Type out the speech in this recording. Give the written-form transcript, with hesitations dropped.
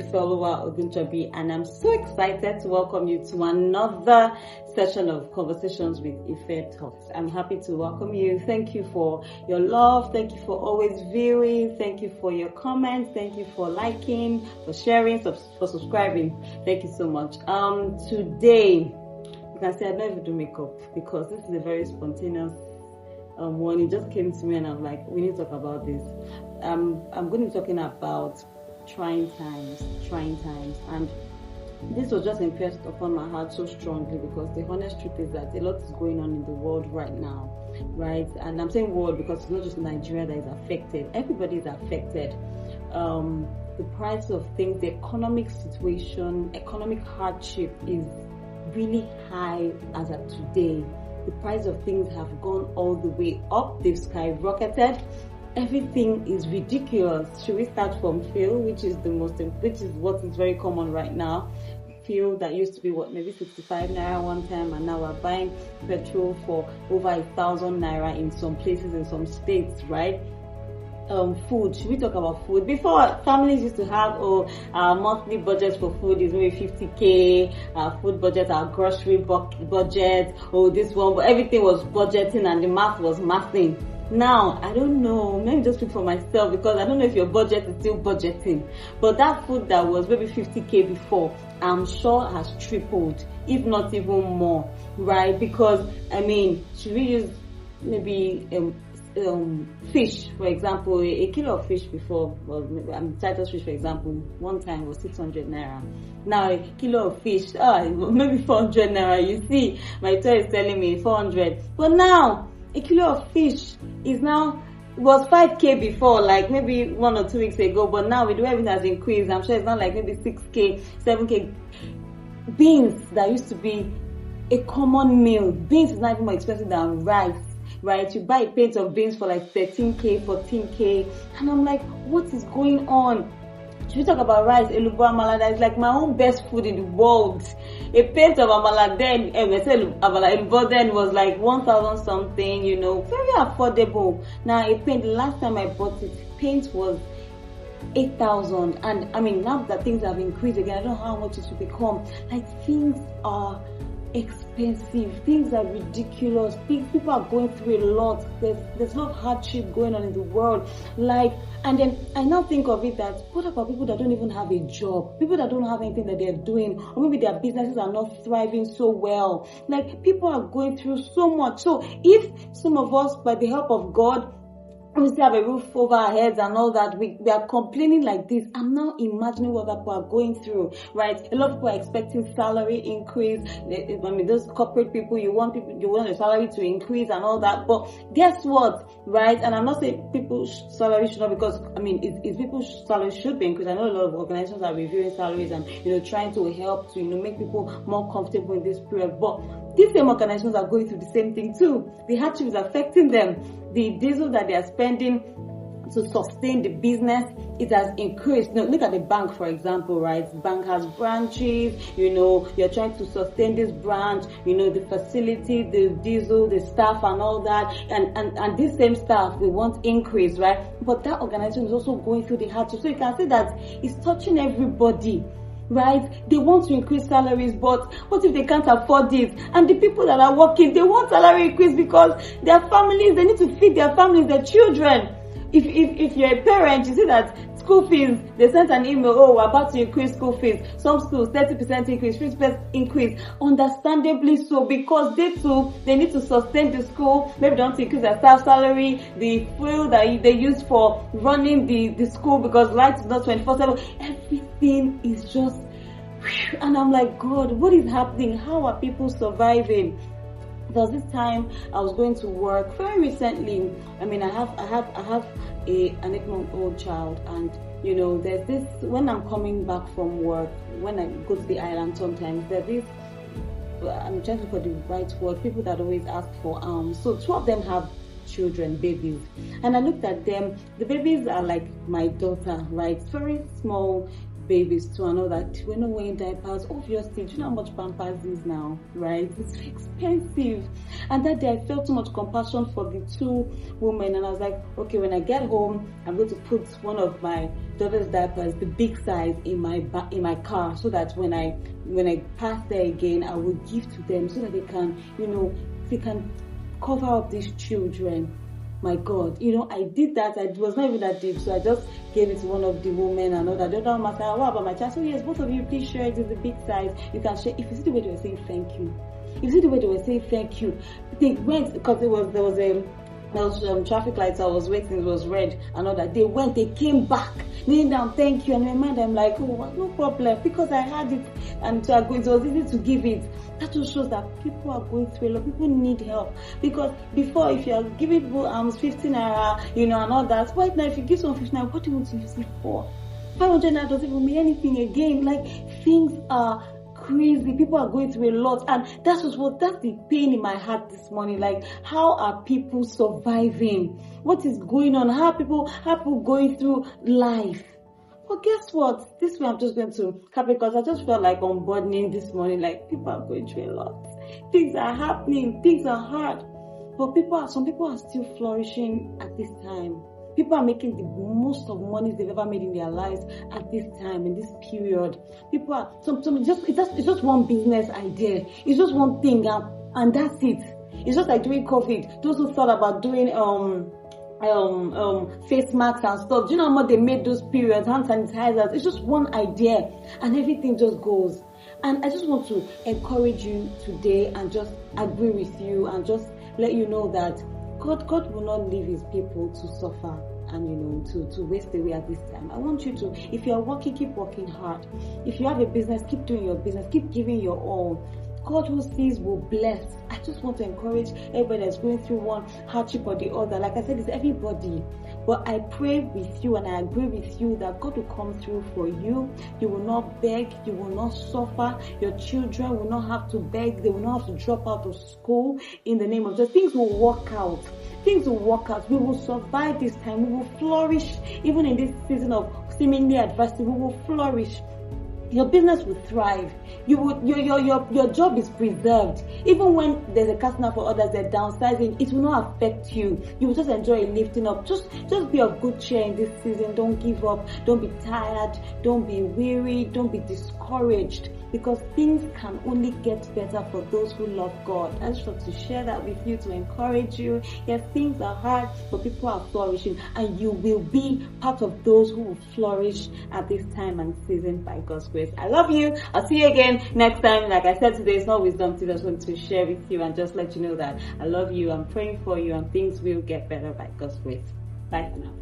Ifeoluwa Ogunjobi, and I'm so excited to welcome you to another session of Conversations with Ife Talks. I'm happy to welcome you. Thank you for your love. Thank you for always viewing. Thank you for your comments. Thank you for liking, for sharing, for subscribing. Thank you so much. Today, you can say I don't even do makeup because this is a very spontaneous one. It just came to me and I'm like, we need to talk about this. I'm going to be talking about trying times, and this was just impressed upon my heart so strongly because the honest truth is that a lot is going on in the world right now, right? And I'm saying world because it's not just Nigeria that is affected. Everybody is affected. The price of things, the economic situation, economic hardship is really high as of today. The price of things have gone all the way up. They've skyrocketed. Everything is ridiculous. Should we start from fuel, which is what is very common right now? Fuel that used to be maybe 65 naira one time, and now we're buying petrol for over 1,000 naira in some places, in some states, right? Food. Should we talk about food? Before, families used to have our monthly budget for food is maybe 50k. Our food budget, our grocery budget, this one, but everything was budgeting and the math was mathing. Now, I don't know, maybe just speak for myself because I don't know if your budget is still budgeting, but that food that was maybe 50k before, I'm sure has tripled, if not even more, right? Because, should we use maybe fish, for example? A kilo of fish before, Titus fish, for example, one time was 600 naira. Now a kilo of fish, maybe 400 naira. You see, my toy is telling me 400, but now a kilo of fish was 5k before, like maybe 1 or 2 weeks ago, but now with the way everything has increased, I'm sure it's not like maybe 6k, 7k. Beans that used to be a common meal, beans is not even more expensive than rice, right? You buy a pint of beans for like 13k, 14k, and I'm like, what is going on? Should we talk about rice, elubo, amala? That is like my own best food in the world. A pint of amala then, elubo then was like 1,000 something, very affordable. Now a pint, last time I bought it, pint was 8,000, and now that things have increased again, I don't know how much it will become. Like, things are expensive, things are ridiculous, people are going through a lot. There's a lot of hardship going on in the world, and then I now think of it that what about people that don't even have a job, people that don't have anything that they're doing, or maybe their businesses are not thriving so well. Like, people are going through so much. So if some of us, by the help of God, we still have a roof over our heads and all that, we are complaining like this, I'm now imagining what people are going through, right? A lot of people are expecting salary increase. Those corporate people, you want your salary to increase and all that, but guess what, right? And I'm not saying people's salary should not, because if people's salary should be increased. I know a lot of organizations are reviewing salaries and trying to help to make people more comfortable in this period, but these same organizations are going through the same thing too. The hardship is affecting them. The diesel that they are spending to sustain the business, it has increased. Now, look at the bank, for example, right? The bank has branches, you're trying to sustain this branch, the facility, the diesel, the staff and all that. And this same staff, they want increase, right? But that organization is also going through the hardship. So you can see that it's touching everybody, right? They want to increase salaries, but what if they can't afford it? And the people that are working, they want salary increase because their families, they need to feed their families, their children. If you're a parent, you see that school fees, they sent an email, we're about to increase school fees. Some schools, 30% increase, 50% increase. Understandably so, because they need to sustain the school. Maybe they want to increase their staff salary, the fuel that they use for running the school, because light is not 24/7. Everything is just, and I'm like, God, what is happening? How are people surviving? There was this time I was going to work very recently. I have an 8-month-old child, and there's this, when I'm coming back from work, when I go to the island, sometimes there's this, I'm trying to look for the right word, people that always ask for arms. So 2 of them have children, babies, and I looked at them. The babies are like my daughter, right? Very small, babies too. I know that we're not wearing diapers. Obviously, do you know how much Pampers is now, right? It's expensive. And that day I felt so much compassion for the two women, and I was like, okay, when I get home, I'm going to put one of my daughter's diapers, the big size, in my car, so that when I pass there again, I will give to them so that they can, they can cover up these children. My God, I did that. It was not even that deep, so I just gave it to one of the women and all that. The other one said, what about my child? So yes, both of you, please share it. It's the big size. You can share. If you see the way they were saying thank you, they went, because there was traffic lights. I was waiting. It was red and all that. They came back, kneeling down, thank you. And in my mind, I'm like, oh, no problem, because I had it, and it was easy to give it. That just shows that people are going through a lot. People need help, because before, if you are giving people 15 naira, and all that, right now, if you give someone 15 naira, what do you want to use it for? 500 naira doesn't even mean anything again. Like, things are crazy. People are going through a lot, and that's the pain in my heart this morning. Like, how are people surviving? What is going on? How are people going through life? But guess what? This way I'm just going to cap it, because I just felt like unburdening this morning. Like, people are going through a lot. Things are happening. Things are hard. But some people are still flourishing at this time. People are making the most of money they've ever made in their lives at this time, in this period. People are, it's just one business idea. It's just one thing, and that's it. It's just like during COVID. Those who thought about doing face masks and stuff. Do you know how much they made those periods? Hand sanitizers. It's just one idea, and everything just goes. And I just want to encourage you today, and just agree with you, and just let you know that God will not leave his people to suffer and to waste away at this time. I want you to, if you are working, keep working hard. If you have a business, keep doing your business, keep giving your all. God who sees will bless. I just want to encourage everybody that's going through one hardship or the other. Like I said, it's everybody. But I pray with you, and I agree with you, that God will come through for you. You will not beg. You will not suffer. Your children will not have to beg. They will not have to drop out of school. In the name of Jesus, things will work out. Things will work out. We will survive this time. We will flourish. Even in this season of seemingly adversity, we will flourish. Your business will thrive. Your job is preserved. Even when there's a customer for others, they're downsizing, it will not affect you. You will just enjoy lifting up. Just be of good cheer in this season. Don't give up. Don't be tired. Don't be weary. Don't be discouraged, because things can only get better for those who love God. I just want to share that with you, to encourage you. Yes, things are hard, but people are flourishing, and you will be part of those who will flourish at this time and season by God's grace. I love you. I'll see you again next time. Like I said, today is not wisdom today. I just want to share with you and just let you know that I love you. I'm praying for you, and things will get better by God's grace. Bye for now.